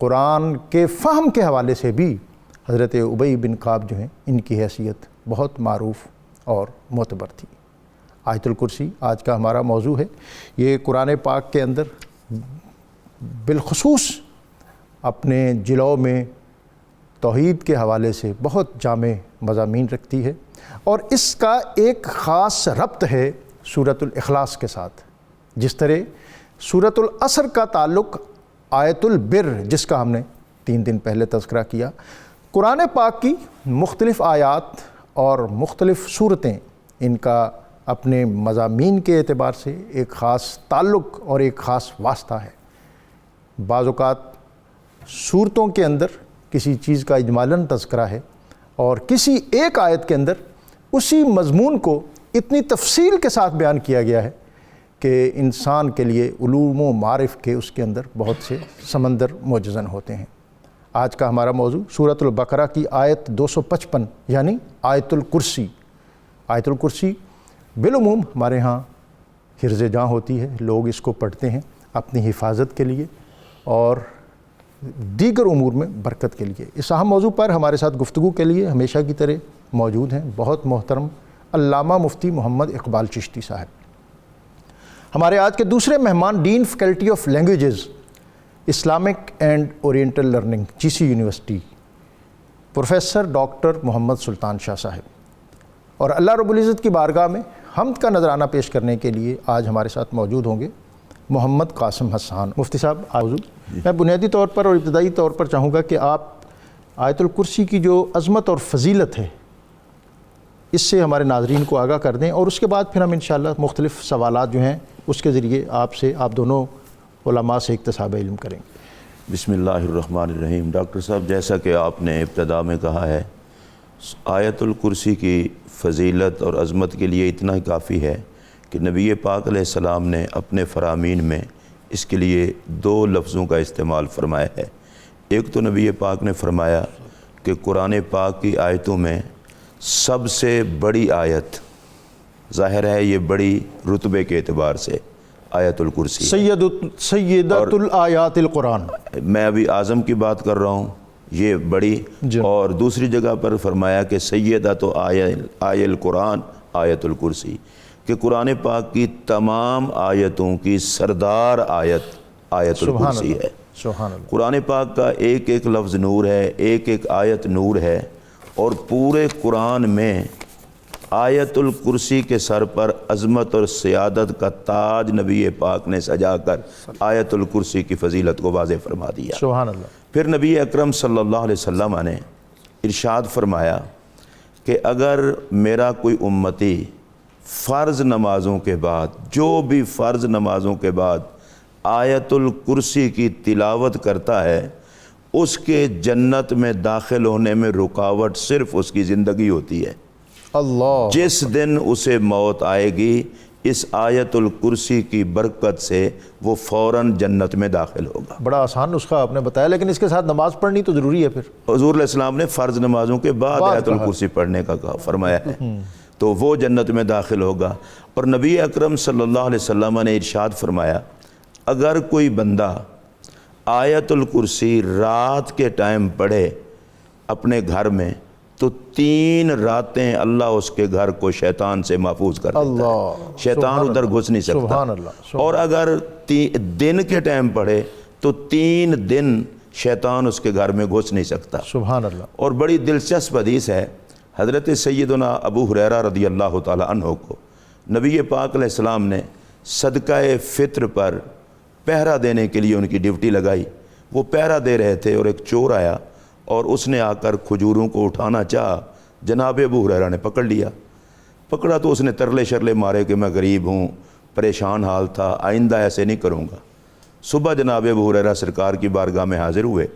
قرآن کے فہم کے حوالے سے بھی حضرت ابی بن کعب جو ہیں ان کی حیثیت بہت معروف اور معتبر تھی۔ آیت الکرسی آج کا ہمارا موضوع ہے۔ یہ قرآن پاک کے اندر بالخصوص اپنے جلو میں توحید کے حوالے سے بہت جامع مضامین رکھتی ہے، اور اس کا ایک خاص ربط ہے سورۃ الاخلاص کے ساتھ۔ جس طرح سورۃ العصر کا تعلق آیت البر، جس کا ہم نے 3 دن پہلے تذکرہ کیا، قرآن پاک کی مختلف آیات اور مختلف صورتیں ان کا اپنے مضامین کے اعتبار سے ایک خاص تعلق اور ایک خاص واسطہ ہے۔ بعض اوقات صورتوں کے اندر کسی چیز کا اجمالاً تذکرہ ہے، اور کسی ایک آیت کے اندر اسی مضمون کو اتنی تفصیل کے ساتھ بیان کیا گیا ہے کہ انسان کے لیے علوم و معارف کے اس کے اندر بہت سے سمندر موجزن ہوتے ہیں۔ آج کا ہمارا موضوع سورۃ البقرہ کی آیت 255 یعنی آیت الکرسی۔ آیت الکرسی بالعموم ہمارے ہاں حرز جاں ہوتی ہے، لوگ اس کو پڑھتے ہیں اپنی حفاظت کے لیے اور دیگر امور میں برکت کے لیے۔ اس اہم موضوع پر ہمارے ساتھ گفتگو کے لیے ہمیشہ کی طرح موجود ہیں بہت محترم علامہ مفتی محمد اقبال چشتی صاحب۔ ہمارے آج کے دوسرے مہمان dean faculty of languages Islamic and oriental learning GC university professor doctor Muhammad Sultan Shah Sahib, اور اللہ رب العزت کی بارگاہ میں حمد کا نذرانہ پیش کرنے کے لیے آج ہمارے ساتھ موجود ہوں گے محمد قاسم حسان۔ مفتی صاحب موضوع میں بنیادی طور پر اور ابتدائی طور پر چاہوں گا کہ آپ آیت الکرسی کی جو عظمت اور فضیلت ہے اس سے ہمارے ناظرین کو آگاہ کر دیں، اور اس کے بعد پھر ہم انشاءاللہ مختلف سوالات جو ہیں اس کے ذریعے آپ دونوں علماء سے اکتساب علم کریں گے۔ بسم اللہ الرحمن الرحیم۔ ڈاکٹر صاحب، جیسا کہ آپ نے ابتدا میں کہا ہے، آیت الکرسی کی فضیلت اور عظمت کے لیے اتنا ہی کافی ہے کہ نبی پاک علیہ السلام نے اپنے فرامین میں اس کے لیے 2 لفظوں کا استعمال فرمایا ہے۔ ایک تو نبی پاک نے فرمایا کہ قرآن پاک کی آیتوں میں سب سے بڑی آیت، ظاہر ہے یہ بڑی رتبے کے اعتبار سے آیت الکرسی سیدۃ الآیات القرآن۔ میں ابھی اعظم کی بات کر رہا ہوں، یہ بڑی، اور دوسری جگہ پر فرمایا کہ سیدۃ آیہ القرآن آیت الکرسی، کہ قرآن پاک کی تمام آیتوں کی سردار آیت آیت الکرسی ہے۔ سبحان اللہ۔ قرآن پاک کا ایک ایک لفظ نور ہے، ایک ایک آیت نور ہے، اور پورے قرآن میں آیت الکرسی کے سر پر عظمت اور سیادت کا تاج نبی پاک نے سجا کر آیت الکرسی کی فضیلت کو واضح فرما دیا۔ سبحان اللہ۔ پھر نبی اکرم صلی اللہ علیہ وسلم نے ارشاد فرمایا کہ اگر میرا کوئی امتی فرض نمازوں کے بعد، جو بھی فرض نمازوں کے بعد آیت الکرسی کی تلاوت کرتا ہے، اس کے جنت میں داخل ہونے میں رکاوٹ صرف اس کی زندگی ہوتی ہے۔ اللہ، جس دن اسے موت آئے گی، اس آیت الکرسی کی برکت سے وہ فوراً جنت میں داخل ہوگا۔ بڑا آسان نسخہ آپ نے بتایا، لیکن اس کے ساتھ نماز پڑھنی تو ضروری ہے۔ پھر حضور علیہ السلام نے فرض نمازوں کے بعد آیت الکرسی پڑھنے کا فرمایا ہے، تو وہ جنت میں داخل ہوگا۔ اور نبی اکرم صلی اللہ علیہ وسلم نے ارشاد فرمایا، اگر کوئی بندہ آیت الکرسی رات کے ٹائم پڑھے اپنے گھر میں، تو 3 راتیں اللہ اس کے گھر کو شیطان سے محفوظ کر دیتا ہے، شیطان ادھر گھس نہیں سکتا۔ سبحان اللہ۔ اور اگر دن کے ٹائم پڑھے تو 3 دن شیطان اس کے گھر میں گھس نہیں سکتا۔ سبحان اللہ۔ اور بڑی دلچسپ حدیث ہے، حضرت سیدنا ابو ہریرہ رضی اللہ تعالی عنہ کو نبی پاک علیہ السلام نے صدقہ فطر پر پہرا دینے کے لیے ان کی ڈیوٹی لگائی۔ وہ پہرا دے رہے تھے اور ایک چور آیا اور اس نے آ کر کھجوروں کو اٹھانا چاہا، جناب ابو ہریرہ نے پکڑ لیا۔ پکڑا تو اس نے ترلے شرلے مارے کہ میں غریب ہوں، پریشان حال تھا، آئندہ ایسے نہیں کروں گا۔ صبح جناب ابو ہریرہ سرکار کی بارگاہ میں حاضر ہوئے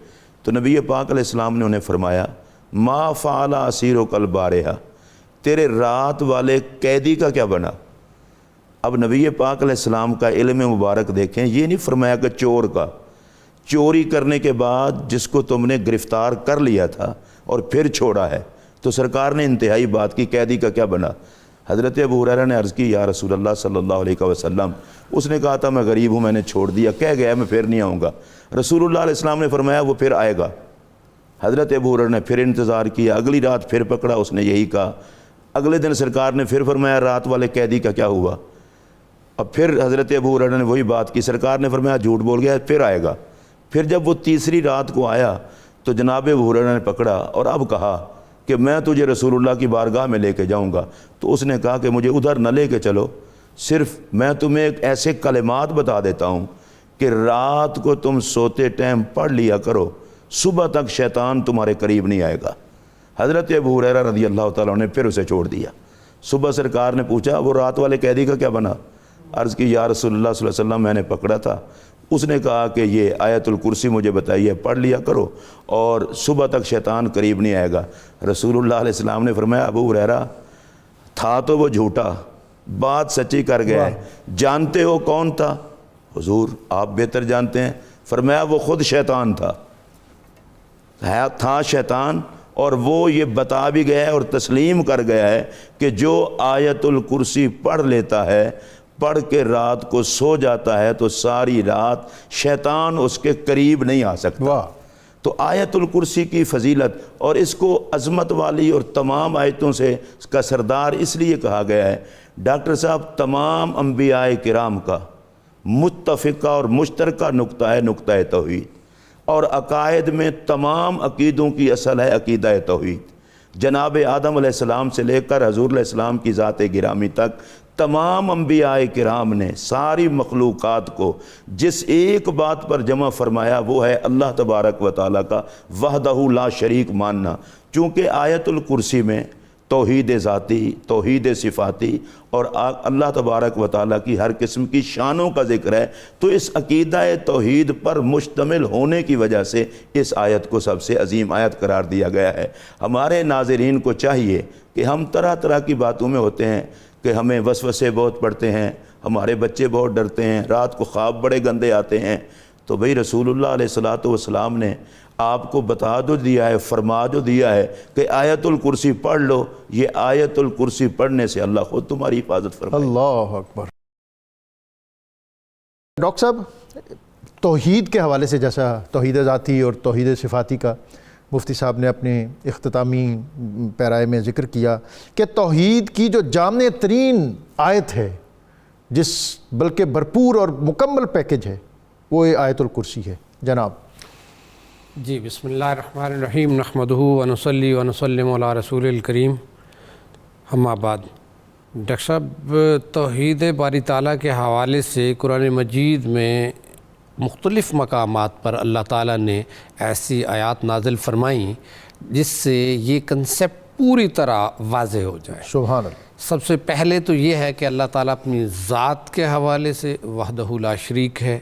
تو نبی پاک علیہ السلام نے انہیں فرمایا، ما فعل اسیرک البارحہ، تیرے رات والے قیدی کا کیا بنا؟ اب نبی پاک علیہ السلام کا علم مبارک دیکھیں، یہ نہیں فرمایا کہ چور کا، چوری کرنے کے بعد جس کو تم نے گرفتار کر لیا تھا اور پھر چھوڑا ہے، تو سرکار نے انتہائی بات کی، قیدی کا کیا بنا؟ حضرت ابو ہریرہ نے عرض کی یا رسول اللہ صلی اللہ علیہ وسلم، اس نے کہا تھا میں غریب ہوں، میں نے چھوڑ دیا، کہہ گیا میں پھر نہیں آؤں گا۔ رسول اللہ علیہ السلام نے فرمایا وہ پھر آئے گا۔ حضرت ابو ہریرہ نے پھر انتظار کیا، اگلی رات پھر پکڑا، اس نے یہی کہا۔ اگلے دن سرکار نے پھر فرمایا رات والے قیدی کا کیا ہوا؟ اب پھر حضرت ابو ہریرہ نے وہی بات کی، سرکار نے فرمایا جھوٹ بول گیا، پھر آئے گا۔ پھر جب وہ تیسری رات کو آیا تو جناب ابو ہریرہ نے پکڑا اور اب کہا کہ میں تجھے رسول اللہ کی بارگاہ میں لے کے جاؤں گا۔ تو اس نے کہا کہ مجھے ادھر نہ لے کے چلو، صرف میں تمہیں ایک ایسے کلمات بتا دیتا ہوں کہ رات کو تم سوتے ٹائم پڑھ لیا کرو، صبح تک شیطان تمہارے قریب نہیں آئے گا۔ حضرت ابو ہریرہ رضی اللہ تعالیٰ نے پھر اسے چھوڑ دیا۔ صبح سرکار نے پوچھا وہ رات والے قیدی کا کیا بنا؟ عرض کی یا رسول اللہ صلی اللہ علیہ وسلم میں نے پکڑا تھا، اس نے کہا کہ یہ آیت الکرسی مجھے بتائیے، پڑھ لیا کرو اور صبح تک شیطان قریب نہیں آئے گا۔ رسول اللہ علیہ السلام نے فرمایا ابو ہریرہ تھا تو وہ جھوٹا، بات سچی کر گیا ہے، جانتے ہو کون تھا؟ حضور آپ بہتر جانتے ہیں۔ فرمایا وہ خود شیطان تھا شیطان، اور وہ یہ بتا بھی گیا ہے اور تسلیم کر گیا ہے کہ جو آیت الکرسی پڑھ لیتا ہے، پڑھ کے رات کو سو جاتا ہے تو ساری رات شیطان اس کے قریب نہیں آ سکتا۔ تو آیت الکرسی کی فضیلت اور اس کو عظمت والی اور تمام آیتوں سے اس کا سردار اس لیے کہا گیا ہے۔ ڈاکٹر صاحب تمام انبیاء کرام کا متفقہ اور مشترکہ نقطہ ہے نقطہ توحید، اور عقائد میں تمام عقیدوں کی اصل ہے عقیدہ توحید۔ جناب آدم علیہ السلام سے لے کر حضور علیہ السلام کی ذات گرامی تک تمام انبیاء کرام نے ساری مخلوقات کو جس ایک بات پر جمع فرمایا وہ ہے اللہ تبارک و تعالیٰ کا وحدہ لا شریک ماننا۔ چونکہ آیت الکرسی میں توحید ذاتی، توحید صفاتی اور اللہ تبارک و تعالیٰ کی ہر قسم کی شانوں کا ذکر ہے، تو اس عقیدہ توحید پر مشتمل ہونے کی وجہ سے اس آیت کو سب سے عظیم آیت قرار دیا گیا ہے۔ ہمارے ناظرین کو چاہیے کہ ہم طرح طرح کی باتوں میں ہوتے ہیں کہ ہمیں وسوسے بہت پڑتے ہیں، ہمارے بچے بہت ڈرتے ہیں، رات کو خواب بڑے گندے آتے ہیں، تو بھئی رسول اللہ علیہ السلام نے آپ کو بتا جو دیا ہے، فرما جو دیا ہے کہ آیت الکرسی پڑھ لو، یہ آیت الکرسی پڑھنے سے اللہ خود تمہاری حفاظت فرمائے۔ اللہ اکبر۔ ڈاکٹر صاحب توحید کے حوالے سے جیسا توحید ذاتی اور توحید صفاتی کا مفتی صاحب نے اپنے اختتامی پیرائے میں ذکر کیا کہ توحید کی جو جامع ترین آیت ہے، جس بلکہ بھرپور اور مکمل پیکج ہے، وہ آیت الکرسی ہے۔ جناب جی بسم اللہ الرحمن الرحیم، نحمدہ ونصلی ونسلم علی رسول الکریم، اما بعد۔ ڈاکٹر صاحب توحید باری تعالیٰ کے حوالے سے قرآن مجید میں مختلف مقامات پر اللہ تعالیٰ نے ایسی آیات نازل فرمائیں جس سے یہ کنسیپٹ پوری طرح واضح ہو جائے۔ سبحان اللہ۔ سب سے پہلے تو یہ ہے کہ اللہ تعالیٰ اپنی ذات کے حوالے سے وحدہ لا شریک ہے۔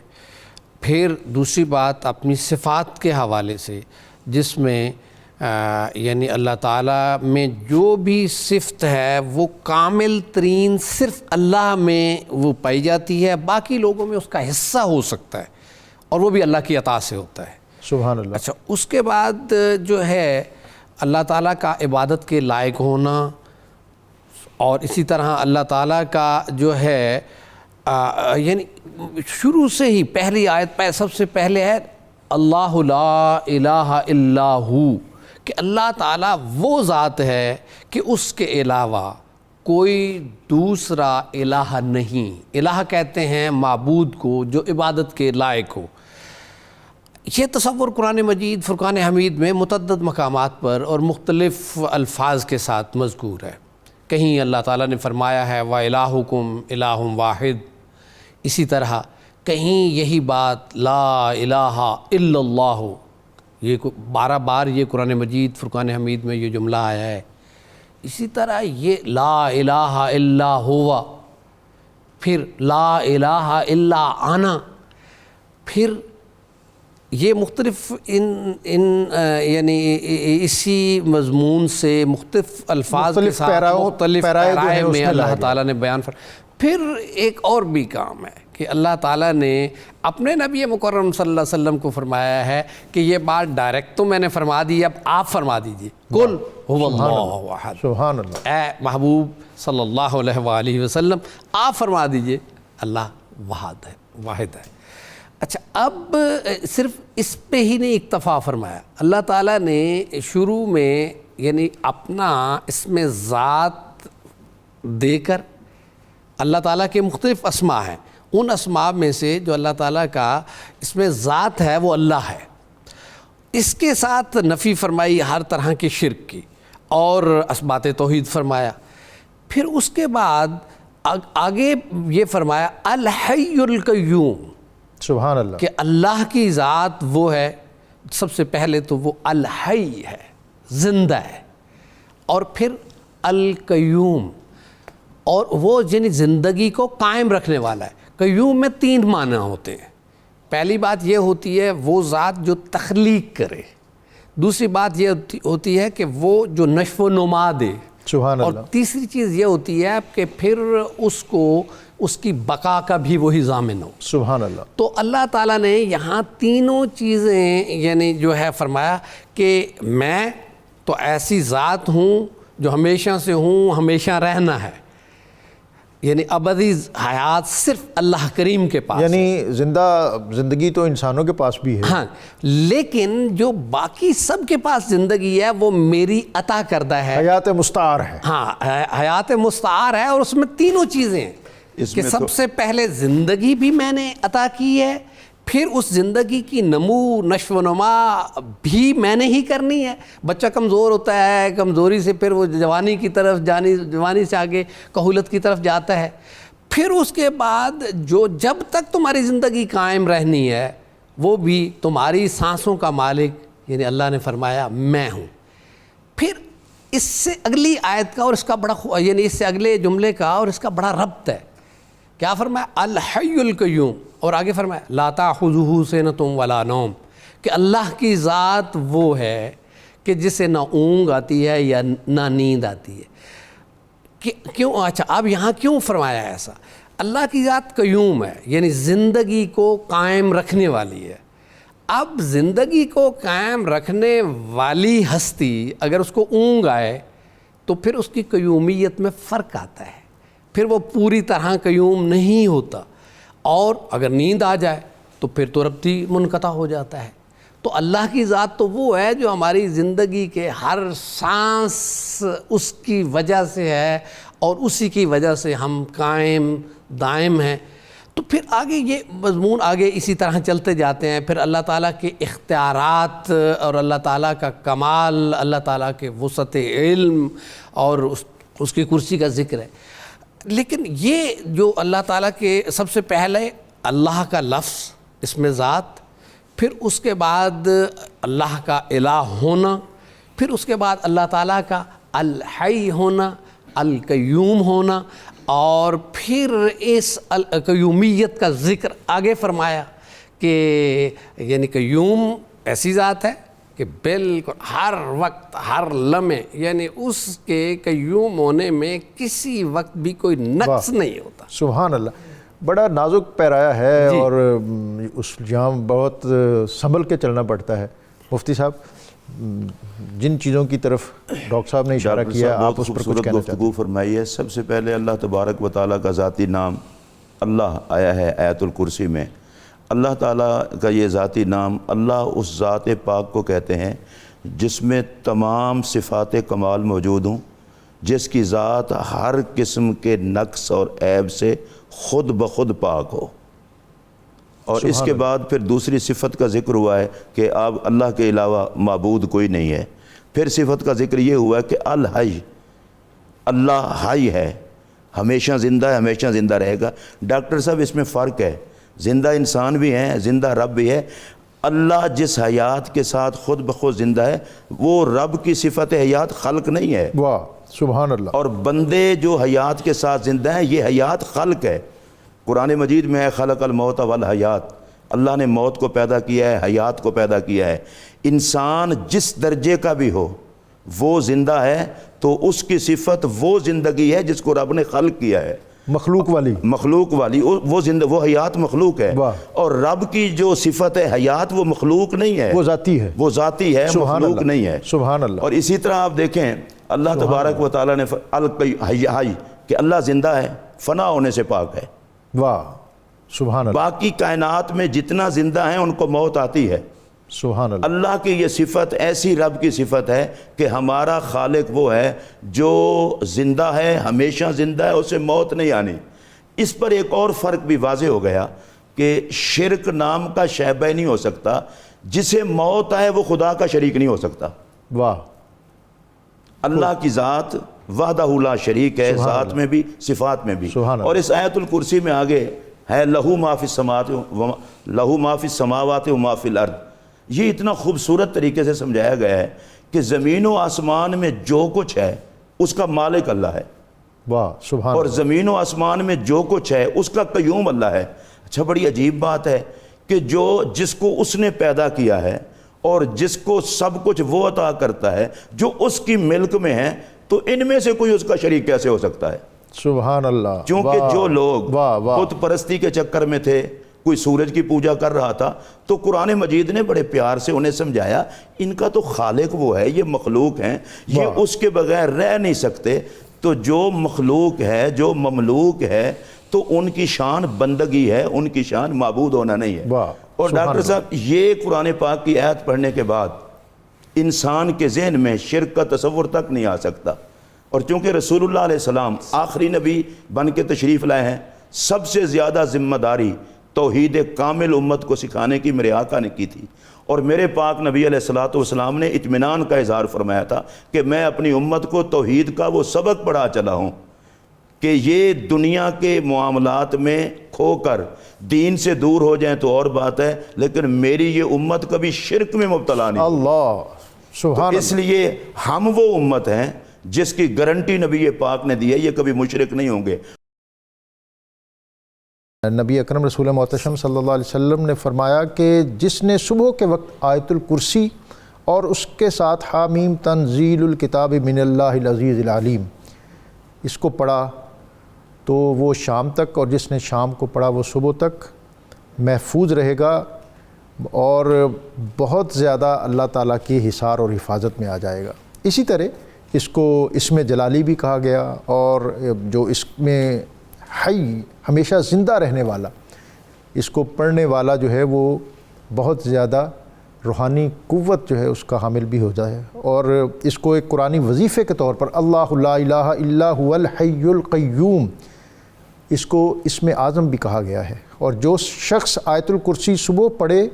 پھر دوسری بات اپنی صفات کے حوالے سے، جس میں یعنی اللہ تعالیٰ میں جو بھی صفت ہے وہ کامل ترین صرف اللہ میں وہ پائی جاتی ہے، باقی لوگوں میں اس کا حصہ ہو سکتا ہے اور وہ بھی اللہ کی عطا سے ہوتا ہے۔ سبحان اللہ۔ اچھا، اس کے بعد جو ہے اللہ تعالیٰ کا عبادت کے لائق ہونا، اور اسی طرح اللہ تعالیٰ کا جو ہے یعنی شروع سے ہی پہلی آیت پہ سب سے پہلے ہے اللہ لا الہ الا ہو، کہ اللہ تعالیٰ وہ ذات ہے کہ اس کے علاوہ کوئی دوسرا الہ نہیں۔ الہ کہتے ہیں معبود کو جو عبادت کے لائق ہو۔ یہ تصور قرآن مجید فرقان حمید میں متعدد مقامات پر اور مختلف الفاظ کے ساتھ مذکور ہے۔ کہیں اللہ تعالیٰ نے فرمایا ہے وَإِلَٰهُكُمْ إِلَٰهٌ وَاحِدٌ، اسی طرح کہیں یہی بات لا الہ الا اللہ، یہ 12 بار یہ قرآن مجید فرقان حمید میں یہ جملہ آیا ہے۔ اسی طرح یہ لا الہ الا ہوا، پھر لا الہ الا آنا، پھر یہ مختلف یعنی اسی مضمون سے مختلف الفاظ کے ساتھ مختلف پیرائے میں اللہ تعالیٰ نے بیان پھر ایک اور بھی کام ہے کہ اللہ تعالیٰ نے اپنے نبی مکرم صلی اللہ علیہ وسلم کو فرمایا ہے کہ یہ بات ڈائریکٹ تو میں نے فرما دی، اب آپ فرما دیجئے، قل هو اللہ احد، سبحان اللہ، اے محبوب صلی اللہ علیہ وآلہ وسلم آپ فرما دیجئے اللہ واحد ہے۔ اچھا، اب صرف اس پہ ہی نہیں اکتفا فرمایا، اللہ تعالیٰ نے شروع میں یعنی اپنا اس میں ذات دے کر، اللہ تعالیٰ کے مختلف اسماء ہیں، ان اسماء میں سے جو اللہ تعالیٰ کا اس میں ذات ہے وہ اللہ ہے، اس کے ساتھ نفی فرمائی ہر طرح کی شرک کی اور اثبات توحید فرمایا۔ پھر اس کے بعد آگے یہ فرمایا الحی القیوم، سبحان اللہ، کہ اللہ کی ذات وہ ہے، سب سے پہلے تو وہ الحی ہے، زندہ ہے، اور پھر القیوم، اور وہ یعنی زندگی کو قائم رکھنے والا ہے۔ قیوم میں 3 معنی ہوتے ہیں۔ پہلی بات یہ ہوتی ہے وہ ذات جو تخلیق کرے، دوسری بات یہ ہوتی ہے کہ وہ جو نشو و نما دے، سبحان اور اللہ، تیسری چیز یہ ہوتی ہے کہ پھر اس کو اس کی بقا کا بھی وہی ضامن ہو۔ سبحان اللہ، تو اللہ تعالیٰ نے یہاں تینوں چیزیں یعنی جو ہے فرمایا کہ میں تو ایسی ذات ہوں جو ہمیشہ سے ہوں، ہمیشہ رہنا ہے، یعنی ابدی حیات صرف اللہ کریم کے پاس ہے۔ یعنی زندگی تو انسانوں کے پاس بھی ہے، ہاں، لیکن جو باقی سب کے پاس زندگی ہے وہ میری عطا کردہ ہے، حیات مستعار ہے، ہاں حیات مستعار ہے، اور اس میں تینوں چیزیں ہیں کہ سب سے پہلے زندگی بھی میں نے عطا کی ہے، پھر اس زندگی کی نمو نشو و نما بھی میں نے ہی کرنی ہے۔ بچہ کمزور ہوتا ہے، کمزوری سے پھر وہ جوانی کی طرف جوانی سے آگے کہولت کی طرف جاتا ہے، پھر اس کے بعد جو جب تک تمہاری زندگی قائم رہنی ہے وہ بھی تمہاری سانسوں کا مالک یعنی اللہ نے فرمایا میں ہوں۔ پھر اس سے اگلی آیت کا اور اس کا بڑا یعنی اس سے اگلے جملے کا اور اس کا بڑا ربط ہے، کیا فرمایا الحی القیوم، اور آگے فرمایا لا تأخذہ سنۃ ولا نوم، کہ اللہ کی ذات وہ ہے کہ جسے نہ اونگ آتی ہے یا نہ نیند آتی ہے۔ کیوں؟ اچھا، اب یہاں کیوں فرمایا ایسا؟ اللہ کی ذات قیوم ہے، یعنی زندگی کو قائم رکھنے والی ہے۔ اب زندگی کو قائم رکھنے والی ہستی اگر اس کو اونگ آئے تو پھر اس کی قیومیت میں فرق آتا ہے، پھر وہ پوری طرح قیوم نہیں ہوتا، اور اگر نیند آ جائے تو پھر تو ربطی منقطع ہو جاتا ہے۔ تو اللہ کی ذات تو وہ ہے جو ہماری زندگی کے ہر سانس اس کی وجہ سے ہے، اور اسی کی وجہ سے ہم قائم دائم ہیں۔ تو پھر آگے یہ مضمون آگے اسی طرح چلتے جاتے ہیں، پھر اللہ تعالیٰ کے اختیارات اور اللہ تعالیٰ کا کمال، اللہ تعالیٰ کے وسعت علم اور اس کی کرسی کا ذکر ہے۔ لیکن یہ جو اللہ تعالیٰ کے سب سے پہلے اللہ کا لفظ اس میں ذات، پھر اس کے بعد اللہ کا الہ ہونا، پھر اس کے بعد اللہ تعالیٰ کا الحی ہونا، القیوم ہونا، اور پھر اس القیومیت کا ذکر آگے فرمایا کہ یعنی قیوم ایسی ذات ہے کہ بالکل ہر وقت ہر لمحے یعنی اس کے قیوم ہونے میں کسی وقت بھی کوئی نقص نہیں ہوتا۔ سبحان اللہ، بڑا نازک پیرایا ہے اور اس جہاں بہت سنبھل کے چلنا پڑتا ہے۔ مفتی صاحب، جن چیزوں کی طرف ڈاکٹر صاحب نے اشارہ کیا آپ اس پر کچھ کہنا چاہتے ہیں؟ فرمائی ہے۔ سب سے پہلے اللہ تبارک و تعالیٰ کا ذاتی نام اللہ آیا ہے آیت الکرسی میں۔ اللہ تعالیٰ کا یہ ذاتی نام، اللہ اس ذات پاک کو کہتے ہیں جس میں تمام صفات کمال موجود ہوں، جس کی ذات ہر قسم کے نقص اور عیب سے خود بخود پاک ہو۔ اور اس کے بعد پھر دوسری صفت کا ذکر ہوا ہے کہ اب اللہ کے علاوہ معبود کوئی نہیں ہے۔ پھر صفت کا ذکر یہ ہوا ہے کہ الحی، اللہ حی ہے، ہمیشہ زندہ ہے، ہمیشہ زندہ رہے گا۔ ڈاکٹر صاحب اس میں فرق ہے، زندہ انسان بھی ہیں، زندہ رب بھی ہے۔ اللہ جس حیات کے ساتھ خود بخود زندہ ہے وہ رب کی صفت حیات خلق نہیں ہے۔ واہ، سبحان اللہ۔ اور بندے جو حیات کے ساتھ زندہ ہیں یہ حیات خلق ہے۔ قرآن مجید میں ہے خلق الموت والحیات، اللہ نے موت کو پیدا کیا ہے، حیات کو پیدا کیا ہے۔ انسان جس درجے کا بھی ہو وہ زندہ ہے تو اس کی صفت وہ زندگی ہے جس کو رب نے خلق کیا ہے۔ مخلوق والی وہ زندہ، وہ حیات مخلوق ہے، واہ۔ اور رب کی جو صفت ہے حیات وہ مخلوق نہیں ہے، وہ ذاتی ہے، وہ ذاتی ہے، سبحان مخلوق اللہ، نہیں ہے۔ سبحان اللہ۔ اور اسی طرح آپ دیکھیں اللہ تبارک و تعالیٰ نے الحی کہ اللہ زندہ ہے، فنا ہونے سے پاک ہے۔ واہ، سبحان اللہ، باقی کائنات میں جتنا زندہ ہیں ان کو موت آتی ہے۔ سبحان اللہ، اللہ کی یہ صفت ایسی رب کی صفت ہے کہ ہمارا خالق وہ ہے جو زندہ ہے، ہمیشہ زندہ ہے، اسے موت نہیں آنی۔ اس پر ایک اور فرق بھی واضح ہو گیا کہ شرک نام کا شعبہ نہیں ہو سکتا، جسے موت آئے وہ خدا کا شریک نہیں ہو سکتا۔ واہ، اللہ کی ذات وحدہ لا شریک ہے، ذات میں بھی صفات میں بھی۔ سبحان اللہ۔ اور اس آیت الکرسی میں آگے ہے لہو ما فی السماوات و ما فی الارض، یہ اتنا خوبصورت طریقے سے سمجھایا گیا ہے کہ زمین و آسمان میں جو کچھ ہے اس کا مالک اللہ ہے، واہ، سبحان اور اللہ، زمین و آسمان میں جو کچھ ہے اس کا قیوم اللہ ہے۔ اچھا، بڑی عجیب بات ہے کہ جس کو اس نے پیدا کیا ہے اور جس کو سب کچھ وہ عطا کرتا ہے، جو اس کی ملک میں ہے، تو ان میں سے کوئی اس کا شریک کیسے ہو سکتا ہے؟ سبحان اللہ۔ کیونکہ واہ، جو لوگ واہ واہ، بت پرستی کے چکر میں تھے، کوئی سورج کی پوجا کر رہا تھا، تو قرآن مجید نے بڑے پیار سے انہیں سمجھایا ان کا تو خالق وہ ہے، یہ مخلوق ہیں، یہ واہ۔ اس کے بغیر رہ نہیں سکتے۔ تو جو مخلوق ہے، جو مملوک ہے، تو ان کی شان بندگی ہے، ان کی شان معبود ہونا نہیں ہے۔ واہ، اور سبحان ڈاکٹر اللہ۔ صاحب، یہ قرآن پاک کی آیت پڑھنے کے بعد انسان کے ذہن میں شرک کا تصور تک نہیں آ سکتا۔ اور چونکہ رسول اللہ علیہ السلام آخری نبی بن کے تشریف لائے ہیں، سب سے زیادہ ذمہ داری توحید کامل امت کو سکھانے کی میرے آقا نے کی تھی، اور میرے پاک نبی علیہ السلام نے اطمینان کا اظہار فرمایا تھا کہ میں اپنی امت کو توحید کا وہ سبق پڑھا چلا ہوں کہ یہ دنیا کے معاملات میں کھو کر دین سے دور ہو جائیں تو اور بات ہے، لیکن میری یہ امت کبھی شرک میں مبتلا نہیں۔ اللہ، سبحان اس لیے ہم وہ امت ہیں جس کی گارنٹی نبی پاک نے دی ہے، یہ کبھی مشرک نہیں ہوں گے۔ نبی اکرم رسول محتشم صلی اللہ علیہ وسلم نے فرمایا کہ جس نے صبح کے وقت آیت الکرسی اور اس کے ساتھ حامیم تنزیل الکتاب من اللہ العزیز العلیم اس کو پڑھا تو وہ شام تک، اور جس نے شام کو پڑھا وہ صبح تک محفوظ رہے گا، اور بہت زیادہ اللہ تعالیٰ کی حصار اور حفاظت میں آ جائے گا۔ اسی طرح اس کو اسم جلالی بھی کہا گیا، اور جو اس میں حی ہمیشہ زندہ رہنے والا، اس کو پڑھنے والا جو ہے وہ بہت زیادہ روحانی قوت جو ہے اس کا حامل بھی ہو جائے، اور اس کو ایک قرآنی وظیفے کے طور پر اللہ لا الہ الا هو الحی القیوم، اس کو اسم اعظم بھی کہا گیا ہے۔ اور جو شخص آیت الکرسی صبح پڑھے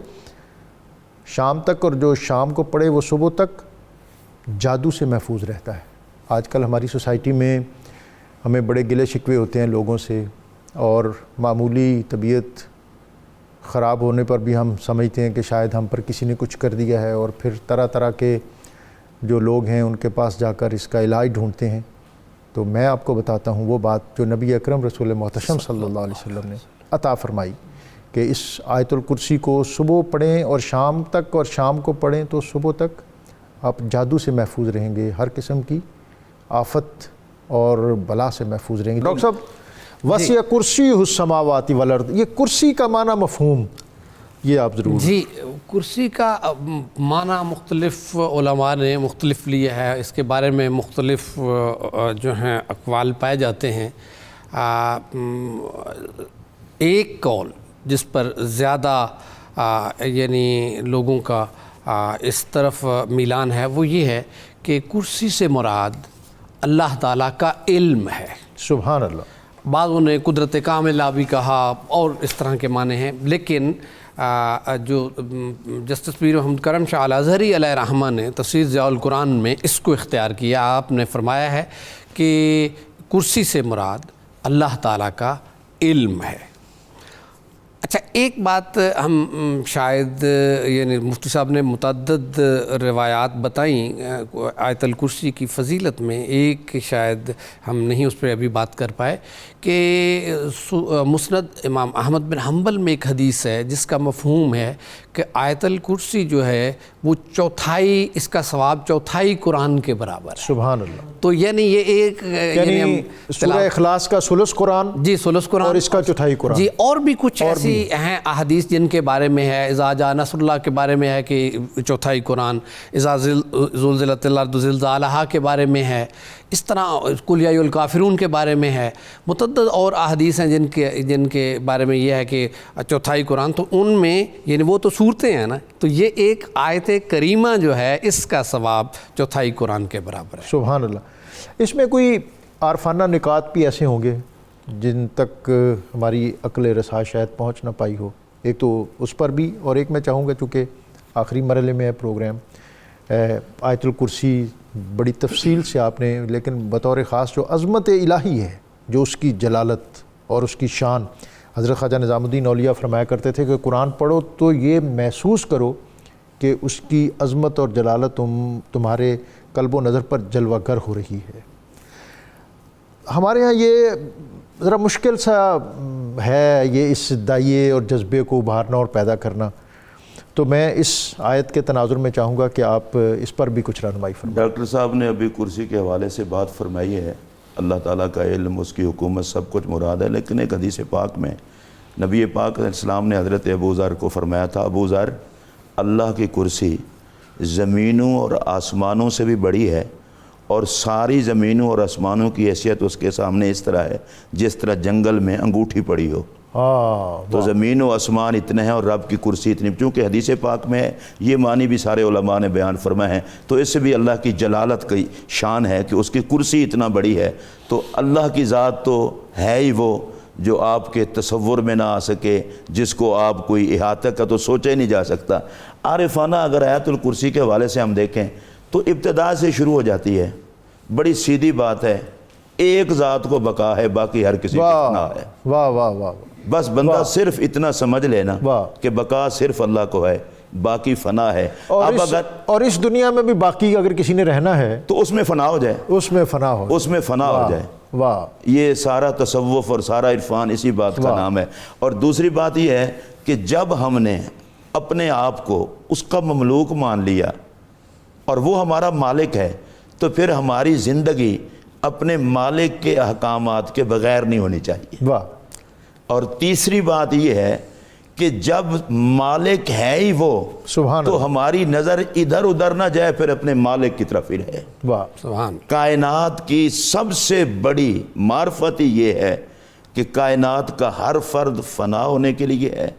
شام تک، اور جو شام کو پڑھے وہ صبح تک، جادو سے محفوظ رہتا ہے۔ آج کل ہماری سوسائٹی میں ہمیں بڑے گلے شکوے ہوتے ہیں لوگوں سے، اور معمولی طبیعت خراب ہونے پر بھی ہم سمجھتے ہیں کہ شاید ہم پر کسی نے کچھ کر دیا ہے، اور پھر طرح طرح کے جو لوگ ہیں ان کے پاس جا کر اس کا علاج ڈھونڈتے ہیں۔ تو میں آپ کو بتاتا ہوں وہ بات جو نبی اکرم رسول محتشم صلی اللہ علیہ وسلم نے عطا فرمائی کہ اس آیت الکرسی کو صبح پڑھیں اور شام تک، اور شام کو پڑھیں تو صبح تک آپ جادو سے محفوظ رہیں گے، ہر قسم کی آفت اور بلا سے محفوظ رہیں گے۔ ڈاکٹر صاحب، وسع کرسی السماوات والارض، یہ کرسی کا معنی مفہوم یہ آپ ضرور۔ جی، کرسی کا معنی مختلف علماء نے مختلف لیا ہے، اس کے بارے میں مختلف جو ہیں اقوال پائے جاتے ہیں۔ ایک قول جس پر زیادہ یعنی لوگوں کا اس طرف میلان ہے وہ یہ ہے کہ کرسی سے مراد اللہ تعالیٰ کا علم ہے۔ سبحان اللہ۔ بعضوں نے قدرت کاملہ بھی کہا اور اس طرح کے معنی ہیں، لیکن جو جسٹس پیر محمد کرم شاہ الازہری علیہ رحمہ نے تفسیر ضیاء القرآن میں اس کو اختیار کیا۔ آپ نے فرمایا ہے کہ کرسی سے مراد اللہ تعالیٰ کا علم ہے۔ اچھا، ایک بات ہم شاید یعنی مفتی صاحب نے متعدد روایات بتائیں آیت الکرسی کی فضیلت میں، ایک شاید ہم نہیں اس پہ ابھی بات کر پائے کہ مسند امام احمد بن حنبل میں ایک حدیث ہے جس کا مفہوم ہے کہ آیت الکرسی جو ہے وہ چوتھائی، اس کا ثواب چوتھائی قرآن کے برابر ہے۔ سبحان اللہ۔ تو یعنی یہ ایک یعنی سورہ اخلاص کا ثلث قرآن، جی ثلث قرآن، اور اس کا چوتھائی قرآن، جی اور بھی کچھ ایسی ہیں احادیث جن کے بارے میں ہے، اذا جاء نصر اللہ کے بارے میں ہے کہ چوتھائی قرآن، اذا زلزلت الارض زلزالہا کے بارے میں ہے، اس طرح قل یا ایھا الکافرون کے بارے میں ہے، متعدد اور احادیث ہیں جن کے بارے میں یہ ہے کہ چوتھائی قرآن، تو ان میں یعنی وہ تو صورتیں ہیں نا، تو یہ ایک آیت کریمہ جو ہے اس کا ثواب چوتھائی قرآن کے برابر ہے۔ سبحان اللہ۔ اس میں کوئی عارفانہ نکات بھی ایسے ہوں گے جن تک ہماری عقل رسا شاید پہنچ نہ پائی ہو؟ ایک تو اس پر بھی، اور ایک میں چاہوں گا چونکہ آخری مرحلے میں ہے پروگرام، آیت الکرسی بڑی تفصیل سے آپ نے، لیکن بطور خاص جو عظمت الہی ہے، جو اس کی جلالت اور اس کی شان، حضرت خواجہ نظام الدین اولیاء فرمایا کرتے تھے کہ قرآن پڑھو تو یہ محسوس کرو کہ اس کی عظمت اور جلالت تمہارے قلب و نظر پر جلوہ گر ہو رہی ہے۔ ہمارے ہاں یہ ذرا مشکل سا ہے یہ اس دائیے اور جذبے کو ابھارنا اور پیدا کرنا، تو میں اس آیت کے تناظر میں چاہوں گا کہ آپ اس پر بھی کچھ رہنمائی فرمائیں۔ ڈاکٹر صاحب نے ابھی کرسی کے حوالے سے بات فرمائی ہے، اللہ تعالیٰ کا علم، اس کی حکومت، سب کچھ مراد ہے، لیکن ایک حدیث پاک میں نبی پاک علیہ السلام نے حضرت ابو ذر کو فرمایا تھا، ابو ذر، اللہ کی کرسی زمینوں اور آسمانوں سے بھی بڑی ہے، اور ساری زمینوں اور آسمانوں کی حیثیت اس کے سامنے اس طرح ہے جس طرح جنگل میں انگوٹھی پڑی ہو۔ تو زمین و آسمان اتنے ہیں اور رب کی کرسی اتنی، چونکہ حدیث پاک میں ہے، یہ معنی بھی سارے علماء نے بیان فرمائے ہیں، تو اس سے بھی اللہ کی جلالت کی شان ہے کہ اس کی کرسی اتنا بڑی ہے۔ تو اللہ کی ذات تو ہے ہی وہ جو آپ کے تصور میں نہ آ سکے، جس کو آپ کوئی احاطہ کا تو سوچا ہی نہیں جا سکتا۔ عارفانہ اگر آیت الکرسی کے حوالے سے ہم دیکھیں تو ابتدا سے شروع ہو جاتی ہے، بڑی سیدھی بات ہے، ایک ذات کو بقا ہے، باقی ہر کسی کو فنا ہے۔ واہ واہ واہ، بس بندہ صرف اتنا سمجھ لینا کہ بقا صرف اللہ کو ہے، باقی فنا ہے۔ اور اس دنیا میں بھی باقی اگر کسی نے رہنا ہے تو اس میں فنا ہو جائے، اس میں فنا ہو جائے۔ واہ، یہ سارا تصوف اور سارا عرفان اسی بات کا نام ہے۔ اور دوسری بات یہ ہے کہ جب ہم نے اپنے آپ کو اس کا مملوک مان لیا اور وہ ہمارا مالک ہے، تو پھر ہماری زندگی اپنے مالک کے احکامات کے بغیر نہیں ہونی چاہیے۔ واہ۔ اور تیسری بات یہ ہے کہ جب مالک ہے ہی وہ، تو ہماری نظر ادھر ادھر نہ جائے، پھر اپنے مالک کی طرف ہی رہے۔ واہ سبحان۔ کائنات کی سب سے بڑی معرفت یہ ہے کہ کائنات کا ہر فرد فنا ہونے کے لیے ہے،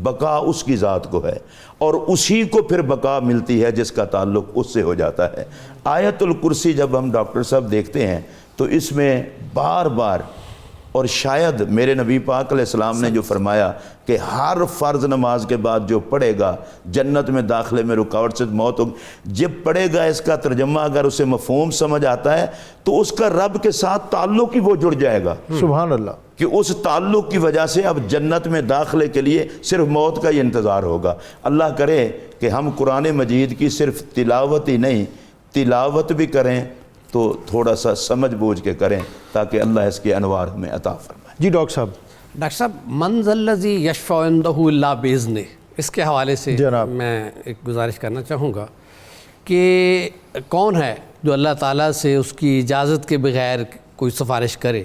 بقا اس کی ذات کو ہے، اور اسی کو پھر بقا ملتی ہے جس کا تعلق اس سے ہو جاتا ہے۔ آیت الکرسی جب ہم ڈاکٹر صاحب دیکھتے ہیں تو اس میں بار بار، اور شاید میرے نبی پاک علیہ السلام نے جو فرمایا کہ ہر فرض نماز کے بعد جو پڑھے گا جنت میں داخلے میں رکاوٹ سے موت ہوگی، جب پڑھے گا اس کا ترجمہ اگر اسے مفہوم سمجھ آتا ہے تو اس کا رب کے ساتھ تعلق ہی وہ جڑ جائے گا۔ سبحان اللہ۔ کہ اس تعلق کی وجہ سے اب جنت میں داخلے کے لیے صرف موت کا ہی انتظار ہوگا۔ اللہ کرے کہ ہم قرآن مجید کی صرف تلاوت ہی نہیں، تلاوت بھی کریں تو تھوڑا سا سمجھ بوجھ کے کریں تاکہ اللہ اس کے انوار ہمیں عطا فرمائے۔ جی ڈاکٹر صاحب۔ ڈاکٹر صاحب، من ذا الذی یشفع عندہ الا باذنہ، اس کے حوالے سے میں ایک گزارش کرنا چاہوں گا کہ کون ہے جو اللہ تعالیٰ سے اس کی اجازت کے بغیر کوئی سفارش کرے؟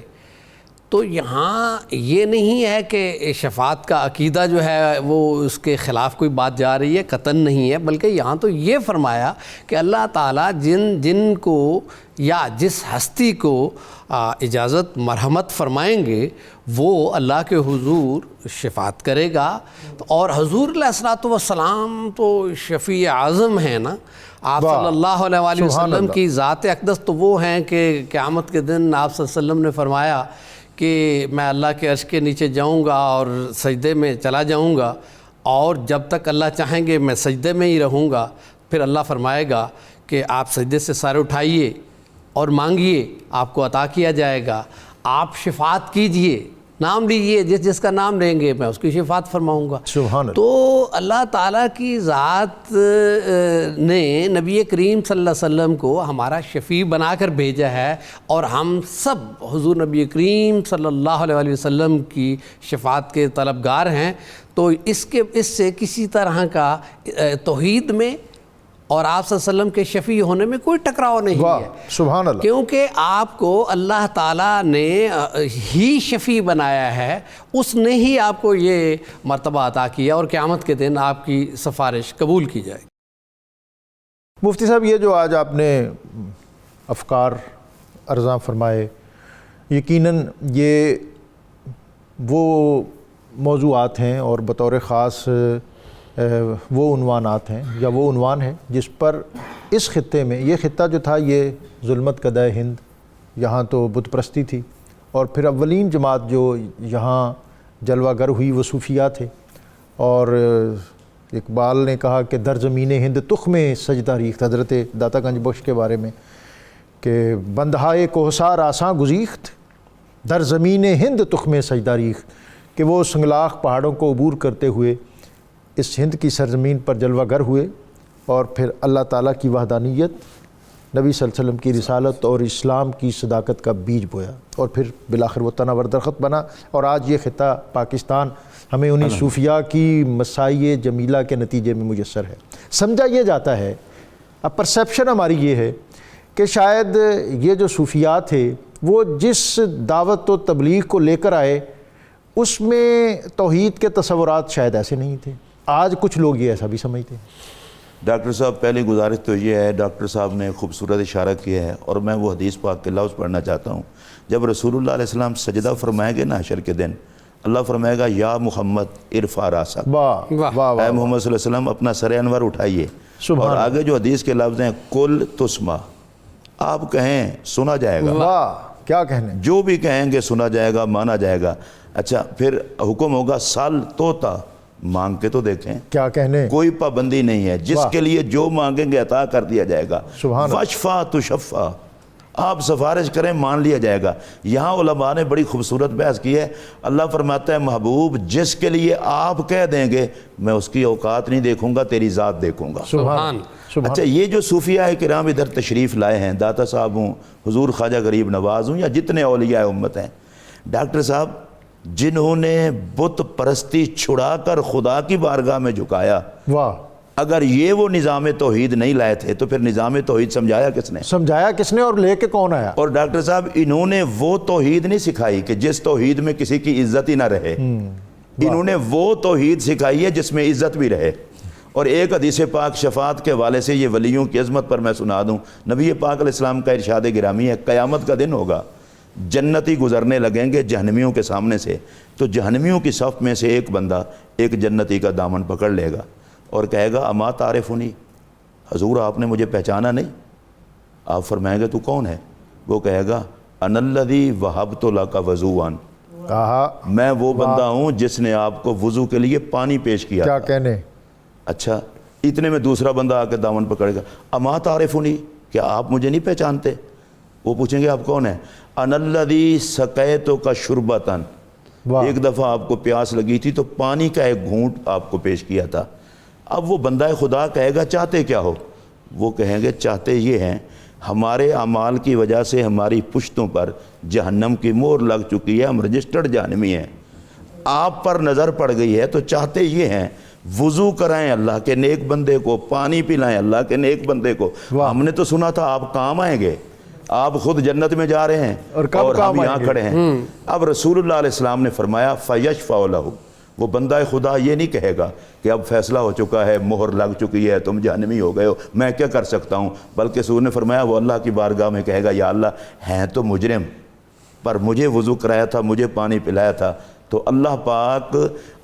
تو یہاں یہ نہیں ہے کہ شفاعت کا عقیدہ جو ہے وہ اس کے خلاف کوئی بات جا رہی ہے، قطعاً نہیں ہے، بلکہ یہاں تو یہ فرمایا کہ اللہ تعالیٰ جن کو یا جس ہستی کو اجازت مرحمت فرمائیں گے وہ اللہ کے حضور شفاعت کرے گا۔ اور حضور علیہ الصلوۃ والسلام تو شفیع اعظم ہیں نا، آپ صلی اللہ علیہ وآلہ وسلم کی ذات اقدس تو وہ ہیں کہ قیامت کے دن آپ صلی اللہ علیہ وسلم نے فرمایا کہ میں اللہ کے عرش کے نیچے جاؤں گا اور سجدے میں چلا جاؤں گا، اور جب تک اللہ چاہیں گے میں سجدے میں ہی رہوں گا۔ پھر اللہ فرمائے گا کہ آپ سجدے سے سر اٹھائیے اور مانگیے، آپ کو عطا کیا جائے گا، آپ شفاعت کیجئے نام لیجئے، جس کا نام لیں گے میں اس کی شفاعت فرماؤں گا۔ سبحان اللہ۔ تو اللہ تعالیٰ کی ذات نے نبی کریم صلی اللہ علیہ وسلم کو ہمارا شفیع بنا کر بھیجا ہے، اور ہم سب حضور نبی کریم صلی اللہ علیہ وسلم کی شفاعت کے طلبگار ہیں۔ تو اس سے کسی طرح کا توحید میں اور آپ صلی اللہ علیہ وسلم کے شفیع ہونے میں کوئی ٹکراؤ نہیں واہ ہے، سبحان اللہ۔ کیونکہ آپ کو اللہ تعالیٰ نے ہی شفیع بنایا ہے، اس نے ہی آپ کو یہ مرتبہ عطا کیا، اور قیامت کے دن آپ کی سفارش قبول کی جائے گی۔ مفتی صاحب، یہ جو آج آپ نے افکار عرضاں فرمائے، یقیناً یہ وہ موضوعات ہیں اور بطور خاص وہ عنوانات ہیں یا وہ عنوان ہے جس پر اس خطے میں، یہ خطہ جو تھا یہ ظلمت قدح ہند، یہاں تو بت پرستی تھی، اور پھر اولین جماعت جو یہاں جلوہ گر ہوئی وہ صوفیہ تھے، اور اقبال نے کہا کہ در زمین ہند تخم سجدہ ریخت، حضرت داتا گنج بخش کے بارے میں کہ بندہائے کوہسار آساں گزیخت، در زمین ہند تخم سجدہ ریخت، کہ وہ سنگلاخ پہاڑوں کو عبور کرتے ہوئے اس ہند کی سرزمین پر جلوہ گر ہوئے، اور پھر اللہ تعالیٰ کی وحدانیت، نبی صلی اللہ علیہ وسلم کی رسالت اور اسلام کی صداقت کا بیج بویا، اور پھر بالآخر وہ تناور درخت بنا، اور آج یہ خطہ پاکستان ہمیں انہی صوفیاء کی مسائی جمیلہ کے نتیجے میں میسر ہے۔ سمجھا یہ جاتا ہے، اب پرسیپشن ہماری یہ ہے کہ شاید یہ جو صوفیاء تھے وہ جس دعوت و تبلیغ کو لے کر آئے اس میں توحید کے تصورات شاید ایسے نہیں تھے، آج کچھ لوگ یہ ایسا بھی سمجھتے ہیں۔ ڈاکٹر صاحب، پہلی گزارش تو یہ ہے، ڈاکٹر صاحب نے خوبصورت اشارہ کیا ہے، اور میں وہ حدیث پاک کے لفظ پڑھنا چاہتا ہوں۔ جب رسول اللہ علیہ السلام سجدہ فرمائیں گے نا حشر کے دن، اللہ فرمائے گا یا محمد ارفع راسک، واہ واہ واہ، اے محمد صلی اللہ علیہ وسلم اپنا سر انور اٹھائیے، اور آگے جو حدیث کے لفظ ہیں کل تسمع، آپ کہیں سنا جائے گا، واہ کیا کہنے، جو بھی کہیں گے سنا جائے گا، مانا جائے گا۔ اچھا، پھر حکم ہوگا سال توتا، مانگ کے تو دیکھیں، کیا کہنے، کوئی پابندی نہیں ہے، جس کے لیے جو مانگیں گے عطا کر دیا جائے گا۔ سبحان اللہ۔ وشفا تشفا، آپ سفارش کریں مان لیا جائے گا۔ یہاں علماء نے بڑی خوبصورت بحث کی ہے، اللہ فرماتا ہے محبوب جس کے لیے آپ کہہ دیں گے میں اس کی اوقات نہیں دیکھوں گا، تیری ذات دیکھوں گا۔ سبحان سبحان۔ اچھا، یہ جو صوفیاء کرام ادھر تشریف لائے ہیں، داتا صاحب ہوں، حضور خواجہ غریب نواز ہوں، یا جتنے اولیاء امت ہیں، ڈاکٹر صاحب جنہوں نے بت پرستی چھڑا کر خدا کی بارگاہ میں جھکایا، واہ، اگر یہ وہ نظام توحید نہیں لائے تھے تو پھر نظام توحید سمجھایا کس نے؟ سمجھایا کس نے اور لے کے کون آیا؟ اور ڈاکٹر صاحب انہوں نے وہ توحید نہیں سکھائی کہ جس توحید میں کسی کی عزت ہی نہ رہے، انہوں نے وہ توحید سکھائی ہے جس میں عزت بھی رہے۔ اور ایک حدیث پاک شفاعت کے حوالے سے یہ ولیوں کی عظمت پر میں سنا دوں، نبی پاک علیہ السلام کا ارشاد گرامی ہے، قیامت کا دن ہوگا، جنتی گزرنے لگیں گے جہنمیوں کے سامنے سے، تو جہنمیوں کی صف میں سے ایک بندہ ایک جنتی کا دامن پکڑ لے گا اور کہے گا اما تعرفنی، حضور آپ نے مجھے پہچانا نہیں؟ آپ فرمائیں گے تو کون ہے؟ وہ کہے گا انا الذی وہبت لک وضوءا، کہا میں وہ بندہ ہوں جس نے آپ کو وضو کے لیے پانی پیش کیا کیا تھا۔ کہنے، اچھا، اتنے میں دوسرا بندہ آ کے دامن پکڑے گا، اما تعرفنی، کیا آپ مجھے نہیں پہچانتے؟ وہ پوچھیں گے آپ کون ہیں؟ انا الذی سقیتک شربۃ، واہ، ایک دفعہ آپ کو پیاس لگی تھی تو پانی کا ایک گھونٹ آپ کو پیش کیا تھا۔ اب وہ بندہ خدا کہے گا چاہتے کیا ہو؟ وہ کہیں گے چاہتے یہ ہیں ہمارے اعمال کی وجہ سے ہماری پشتوں پر جہنم کی مہر لگ چکی ہے، ہم رجسٹرڈ جہنمی ہیں، آپ پر نظر پڑ گئی ہے، تو چاہتے یہ ہیں وضو کرائیں اللہ کے نیک بندے کو، پانی پلائیں اللہ کے نیک بندے کو۔ ہم نے تو سنا تھا آپ کام آئیں گے، آپ خود جنت میں جا رہے ہیں اور کب اور کام ہم یہاں آئیں گے؟ کھڑے ہیں۔ اب رسول اللہ علیہ السلام نے فرمایا فَيَشْفَعُ لَهُ، وہ بندہ خدا یہ نہیں کہے گا کہ اب فیصلہ ہو چکا ہے، مہر لگ چکی ہے، تم جہنمی ہو گئے ہو، میں کیا کر سکتا ہوں، بلکہ رسول نے فرمایا وہ اللہ کی بارگاہ میں کہے گا یا اللہ ہیں تو مجرم، پر مجھے وضو کرایا تھا، مجھے پانی پلایا تھا، تو اللہ پاک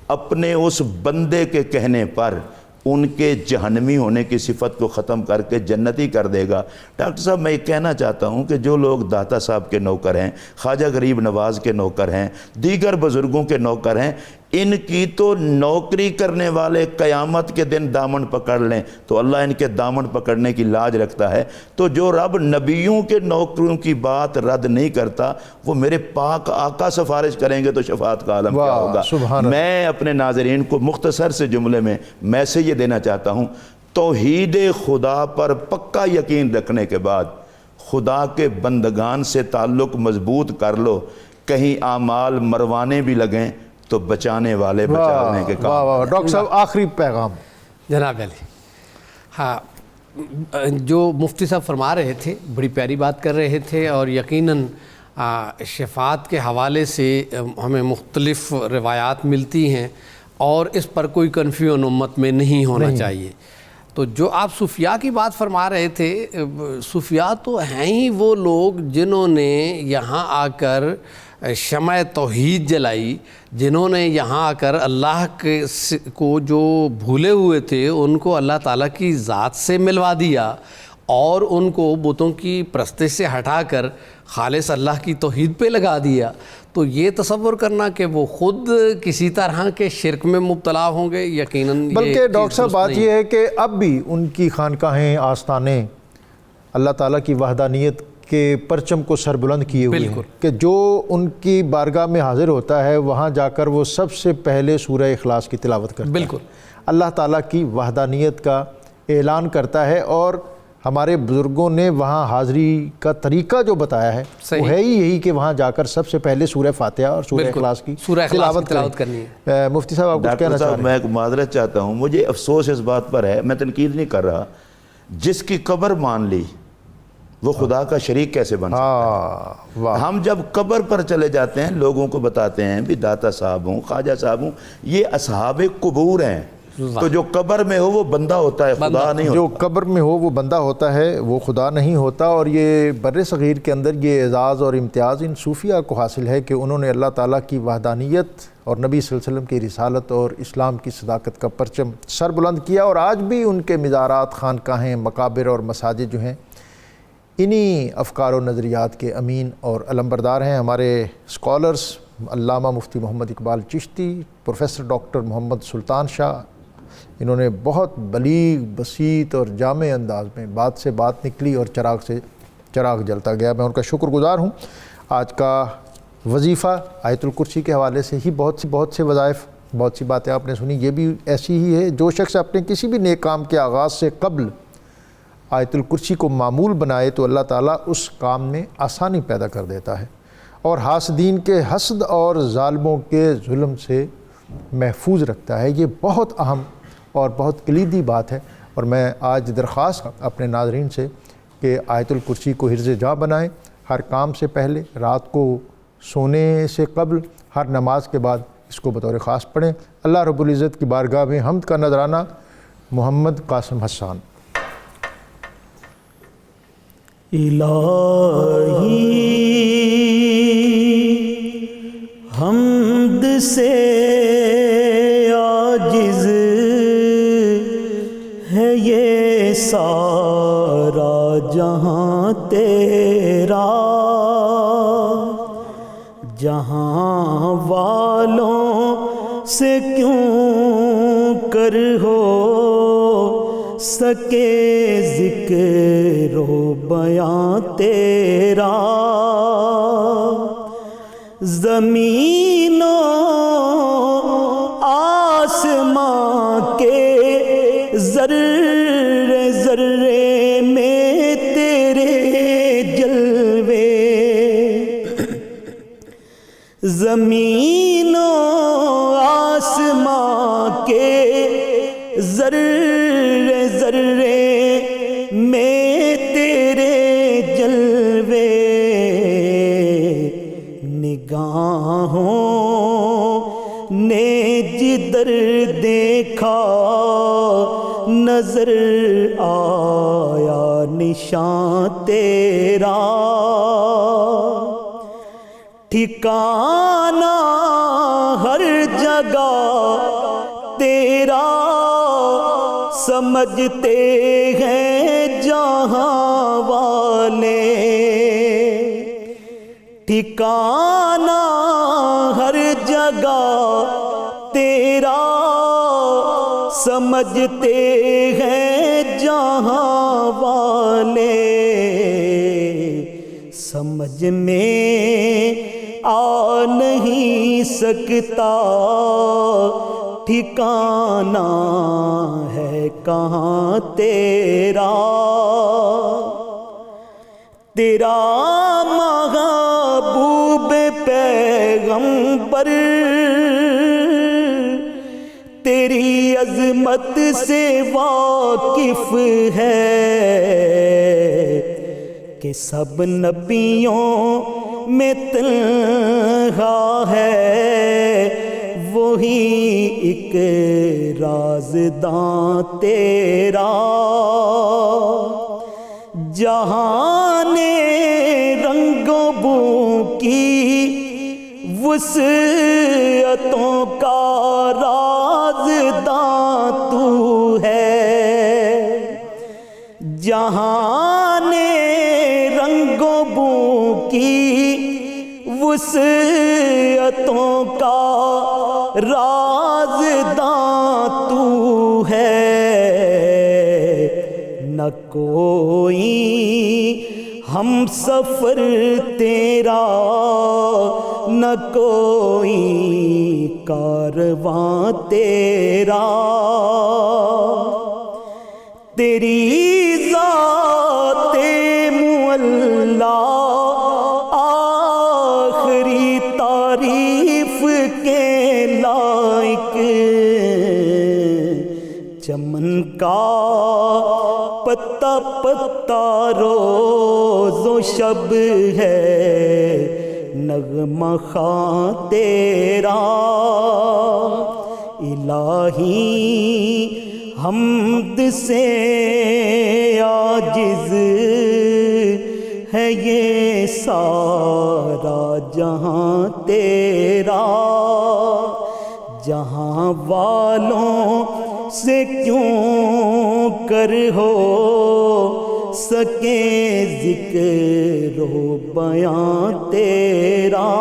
اپنے اس بندے کے کہنے پر ان کے جہنمی ہونے کی صفت کو ختم کر کے جنتی کر دے گا۔ ڈاکٹر صاحب میں یہ کہنا چاہتا ہوں کہ جو لوگ داتا صاحب کے نوکر ہیں، خواجہ غریب نواز کے نوکر ہیں، دیگر بزرگوں کے نوکر ہیں، ان کی تو نوکری کرنے والے قیامت کے دن دامن پکڑ لیں تو اللہ ان کے دامن پکڑنے کی لاج رکھتا ہے. تو جو رب نبیوں کے نوکریوں کی بات رد نہیں کرتا وہ میرے پاک آقا سفارش کریں گے تو شفاعت کا عالم کیا ہوگا. میں اپنے ناظرین کو مختصر سے جملے میں میسیج یہ دینا چاہتا ہوں، توحید خدا پر پکا یقین رکھنے کے بعد خدا کے بندگان سے تعلق مضبوط کر لو، کہیں اعمال مروانے بھی لگیں تو بچانے والے بچانے کے کام. واہ واہ ڈاکٹر صاحب آخری پیغام. جناب علی، ہاں جو مفتی صاحب فرما رہے تھے بڑی پیاری بات کر رہے تھے، اور یقیناً شفاعت کے حوالے سے ہمیں مختلف روایات ملتی ہیں اور اس پر کوئی کنفیوژن امت میں نہیں ہونا چاہیے. تو جو آپ صوفیاء کی بات فرما رہے تھے، صوفیاء تو ہیں ہی وہ لوگ جنہوں نے یہاں آ کر شمع توحید جلائی، جنہوں نے یہاں آ کر اللہ کو جو بھولے ہوئے تھے ان کو اللہ تعالیٰ کی ذات سے ملوا دیا، اور ان کو بتوں کی پرستش سے ہٹا کر خالص اللہ کی توحید پہ لگا دیا. تو یہ تصور کرنا کہ وہ خود کسی طرح کے شرک میں مبتلا ہوں گے، یقیناً بلکہ ڈاکٹر صاحب بات یہ ہے کہ اب بھی ان کی خانقاہیں، آستانے اللہ تعالیٰ کی وحدانیت کے پرچم کو سربلند کیے ہوئے ہیں کہ جو ان کی بارگاہ میں حاضر ہوتا ہے وہاں جا کر وہ سب سے پہلے سورہ اخلاص کی تلاوت کرتا ہے، اللہ تعالیٰ کی وحدانیت کا اعلان کرتا ہے. اور ہمارے بزرگوں نے وہاں حاضری کا طریقہ جو بتایا ہے وہ ہے ہی یہی کہ وہاں جا کر سب سے پہلے سورہ فاتحہ اور سورہ اخلاص کی تلاوت کرنی ہے. مفتی صاحب آپ کچھ کہنا چاہ رہے ہیں؟ میں ایک معذرت چاہتا ہوں، مجھے افسوس اس بات پر ہے، میں تنقید نہیں کر رہا، جس کی قبر مان لی وہ خدا کا شریک کیسے بن سکتا ہے؟ ہم جب قبر پر چلے جاتے ہیں لوگوں کو بتاتے ہیں بھی داتا صاحب ہوں، خواجہ صاحب ہوں، یہ اصحاب قبور ہیں. تو جو قبر میں ہو وہ بندہ ہوتا ہے، خدا نہیں ہوتا. جو قبر میں ہو وہ بندہ ہوتا ہے، وہ خدا نہیں ہوتا. اور یہ بر صغیر کے اندر یہ اعزاز اور امتیاز ان صوفیاء کو حاصل ہے کہ انہوں نے اللہ تعالیٰ کی وحدانیت اور نبی صلی اللہ علیہ وسلم کی رسالت اور اسلام کی صداقت کا پرچم سر بلند کیا. اور آج بھی ان کے مزارات، خانقاہیں، مقابر اور مساجد جو ہیں انہی افکار و نظریات کے امین اور علمبردار ہیں. ہمارے اسکالرز علامہ مفتی محمد اقبال چشتی، پروفیسر ڈاکٹر محمد سلطان شاہ، انہوں نے بہت بلیغ، بسیط اور جامع انداز میں بات سے بات نکلی اور چراغ سے چراغ جلتا گیا. میں ان کا شکر گزار ہوں. آج کا وظیفہ آیت الکرسی کے حوالے سے ہی بہت سے وظائف، بہت سی باتیں آپ نے سنی. یہ بھی ایسی ہی ہے، جو شخص اپنے کسی بھی نیک کام کے آغاز سے قبل آیت الکرسی کو معمول بنائے تو اللہ تعالیٰ اس کام میں آسانی پیدا کر دیتا ہے اور حاسدین کے حسد اور ظالموں کے ظلم سے محفوظ رکھتا ہے. یہ بہت اہم اور بہت کلیدی بات ہے. اور میں آج درخواست اپنے ناظرین سے کہ آیت الکرسی کو حرز جاں بنائیں، ہر کام سے پہلے، رات کو سونے سے قبل، ہر نماز کے بعد اس کو بطور خاص پڑھیں. اللہ رب العزت کی بارگاہ میں حمد کا نذرانہ. محمد قاسم حسان. الہی حمد سے عاجز ہے یہ سارا جہاں تیرا، جہاں والوں سے کیوں کر ہو سکے ذکر و بیان تیرا. زمین و آسمان کے ذرے ذرے میں تیرے جلوے، زمین و آسمان کے ذرے ذرے میں تیرے جلوے، نگاہوں نے جدھر دیکھا نظر آیا نشان تیرا. ٹھکانہ ہر جگہ تیرا سمجھتے ہیں جہاں والے، ٹھکانہ ہر جگہ تیرا سمجھتے ہیں جہاں والے، سمجھ میں آ نہیں سکتا ٹھکانہ ہے کہاں تیرا، تیرا محبوب پیغمبر تیری عظمت سے واقف ہے کہ سب نبیوں میں تنہا ہے وہی ایک رازداں تیرا، جہان رنگوں بو کی وسعتوں کا رازداں تو ہے، جہان رنگوں بو کی وسعتوں کا رازداں تو ہے، نہ کوئی ہم سفر تیرا نہ کوئی کارواں تیرا، تیری ذات معلا آخری تعریف کے لائق، چمن کا پتا پتا روز و شب ہے نغمہ خواں تیرا، الہی حمد سے عاجز ہے یہ سارا جہاں تیرا، جہاں والوں سے کیوں کر ہو سکے ذکر و بیان تیرا۔